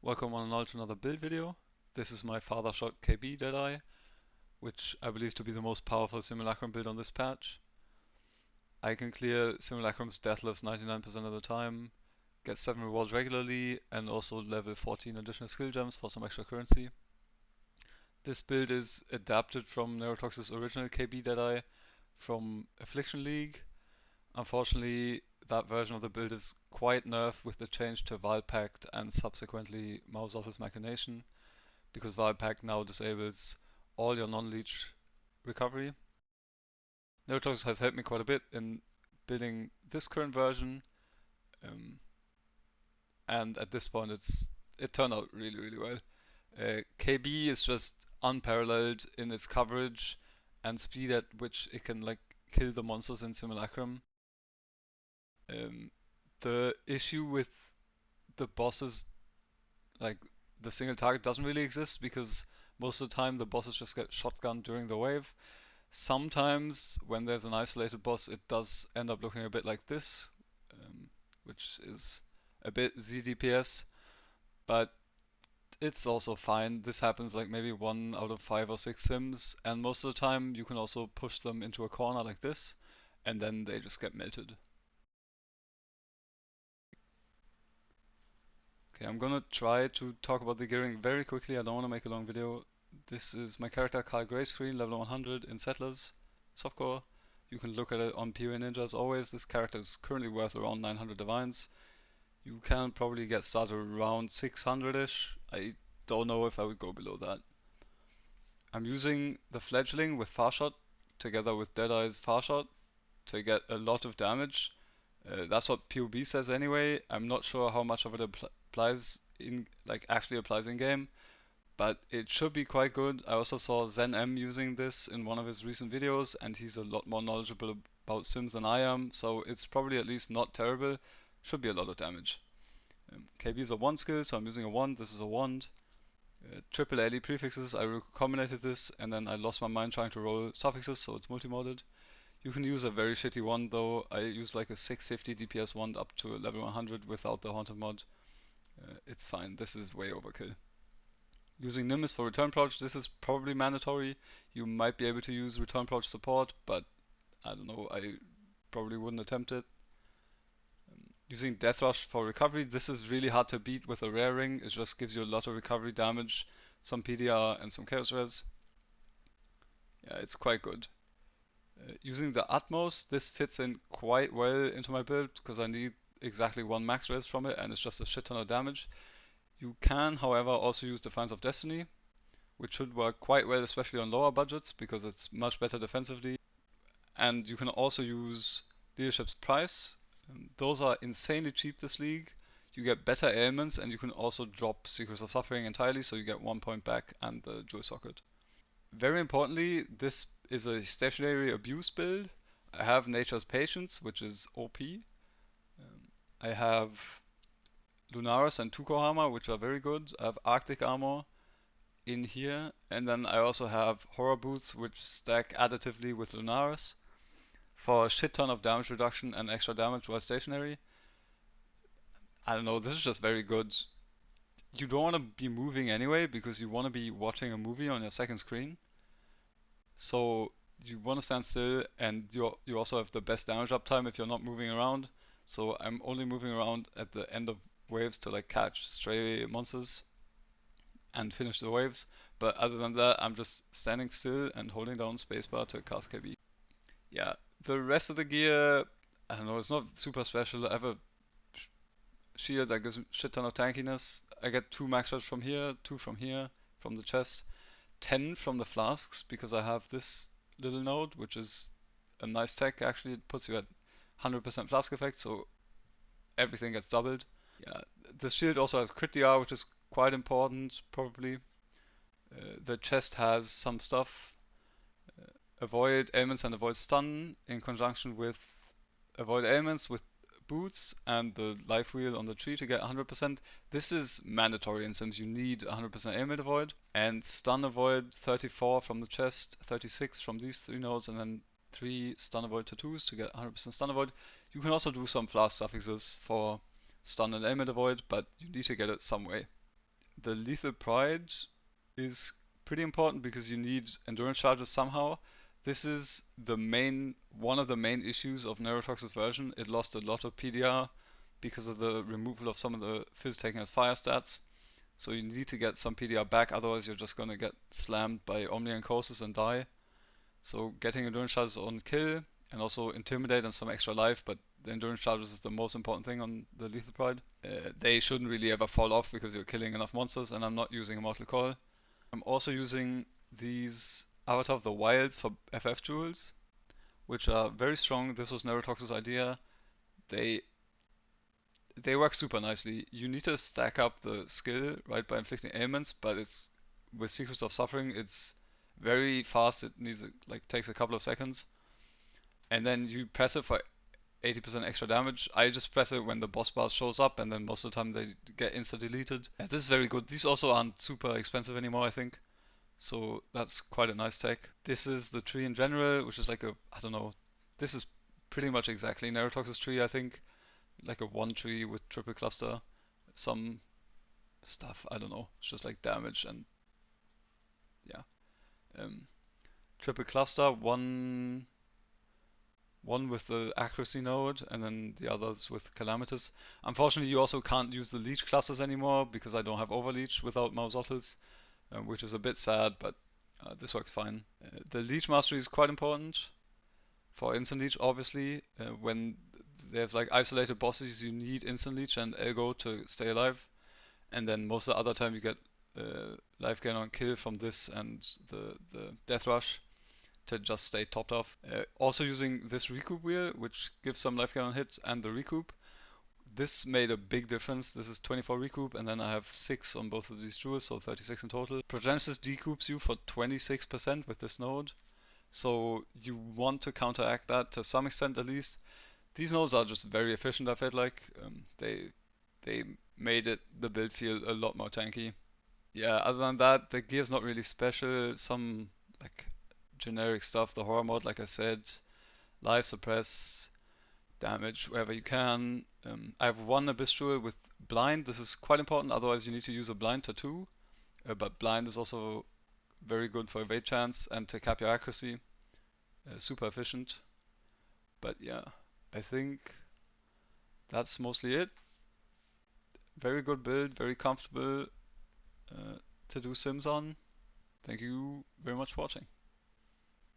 Welcome one and all to another build video. This is my father shot KB Deadeye, which I believe to be the most powerful simulacrum build on this patch. I can clear simulacrums deathless 99% of the time, get 7 rewards regularly, and also level 14 additional skill gems for some extra currency. This build is adapted from Neurotox's original KB Deadeye from Affliction League. Unfortunately, that version of the build is quite nerfed with the change to Vile Pact and subsequently Mouse Office Machination, because Vipack now disables all your non-leech recovery. Neurotox has helped me quite a bit in building this current version, um, and at this point it turned out really well. KB is just unparalleled in its coverage and speed at which it can like kill the monsters in Simulacrum. Um, the issue with the bosses, like the single target, doesn't really exist because most of the time the bosses just get shotgunned during the wave. Sometimes when there's an isolated boss, it does end up looking a bit like this, um, which is a bit ZDPS, but it's also fine. This happens like maybe 1 out of 5 or 6 sims, and most of the time you can also push them into a corner like this, and then they just get melted. Okay, I'm gonna try to talk about the gearing very quickly. I don't want to make a long video. This is my character Kyle Grayscreen, level 100 in Settlers, softcore. You can look at it on PoE Ninja as always. This character is currently worth around 900 divines. You can probably get started around 600-ish. I don't know if I would go below that. I'm using the Fledgling with Farshot together with Deadeye's Farshot to get a lot of damage. That's what POB says anyway. I'm not sure how much of it applies in, like actually applies in game, but it should be quite good. I also saw Zen M using this in one of his recent videos, and he's a lot more knowledgeable about Sims than I am, so it's probably at least not terrible. Should be a lot of damage. KB is a 1 skill, so I'm using a wand. This is a wand. Triple AD prefixes, I recombinated this, and then I lost my mind trying to roll suffixes, so it's multi-modded. You can use a very shitty wand though. I use like a 650 DPS wand up to level 100 without the haunted mod. It's fine. This is way overkill. Using Nimbus for return approach, this is probably mandatory. You might be able to use return approach support, but I don't know, I probably wouldn't attempt it. Using Death Rush for recovery, this is really hard to beat with a rare ring. It just gives you a lot of recovery damage, some PDR and some Chaos Res. Yeah, it's quite good. Using the Utmost, this fits in quite well into my build because I need exactly 1 max res from it and it's just a shit ton of damage. You can, however, also use Defiance of Destiny, which should work quite well, especially on lower budgets because it's much better defensively. And you can also use Leadership's Price. Those are insanely cheap this league. You get better ailments and you can also drop Secrets of Suffering entirely, so you get 1 point back and the Jewel Socket. Very importantly, this is a stationary abuse build. I have Nature's Patience, which is OP. I have Lunaris and Tukohama, which are very good. I have Arctic Armor in here, and then I also have Horror Boots, which stack additively with Lunaris for a shit ton of damage reduction and extra damage while stationary. I don't know, this is just very good. You don't want to be moving anyway because you want to be watching a movie on your second screen. So you want to stand still, and you also have the best damage uptime if you're not moving around. So I'm only moving around at the end of waves to like catch stray monsters and finish the waves. But other than that, I'm just standing still and holding down spacebar to cast KB. Yeah, the rest of the gear, I don't know, it's not super special. I have a shield that gives a shit ton of tankiness. I get 2 max charge from here, 2 from here, from the chest, 10 from the flasks because I have this little node, which is a nice tech actually. It puts you at 100% flask effect, so everything gets doubled. Yeah, the shield also has crit DR, which is quite important, probably. The chest has some stuff. Avoid ailments and avoid stun in conjunction with avoid ailments with boots and the life wheel on the tree to get 100%. This is mandatory in Sims. You need 100% ailment avoid and stun avoid 34 from the chest, 36 from these 3 nodes, and then 3 stun avoid tattoos to get 100% stun avoid. You can also do some flask suffixes for stun and ailment avoid, but you need to get it some way. the lethal pride is pretty important because you need endurance charges somehow. This is one of the main issues of Neurotox's version. It lost a lot of PDR because of the removal of some of the Fizz taken as fire stats. So you need to get some PDR back, otherwise you're just gonna get slammed by Omni and Courses and die. So getting endurance charges on kill and also intimidate and some extra life, but the endurance charges is the most important thing on the lethal pride. They shouldn't really ever fall off because you're killing enough monsters, and I'm not using a Mortal Coil. I'm also using these Avatar of the Wilds for FF jewels, which are very strong. This was Neurotox's idea. They they work super nicely. You need to stack up the skill right by inflicting ailments, but it's with Secrets of Suffering, it's very fast. It needs like takes a couple of seconds, and then you press it for 80% extra damage. I just press it when the boss bar shows up, and then most of the time they get insta deleted. Yeah, this is very good. These also aren't super expensive anymore, I think. So that's quite a nice tech. This is the tree in general, which is like a, I don't know, this is pretty much exactly Neurotox's tree, I think. Like a one tree with triple cluster, some stuff, I don't know. It's just like damage and yeah. Um, Triple cluster, one with the accuracy node and then the others with calamitous. Unfortunately, you also can't use the leech clusters anymore because I don't have overleech without Mausottles, which is a bit sad, but this works fine. The leech mastery is quite important for instant leech, obviously. When there's like isolated bosses, you need instant leech and Elgo to stay alive, and then most of the other time you get life gain on kill from this and the death rush to just stay topped off. Also using this recoup wheel, which gives some life gain on hit and the recoup. This made a big difference. This is 24 recoup, and then I have 6 on both of these jewels, so 36 in total. Progenesis decoups you for 26% with this node, so you want to counteract that to some extent at least. These nodes are just very efficient, I felt like. They made the build feel a lot more tanky. Yeah, other than that, the gear's not really special. Some like generic stuff, the horror mode, like I said, life suppress, damage wherever you can. I have one Abyss Jewel with blind. This is quite important, otherwise you need to use a blind tattoo. But blind is also very good for evade chance and to cap your accuracy. Super efficient. But yeah, I think that's mostly it. Very good build, very comfortable to do sims on. Thank you very much for watching.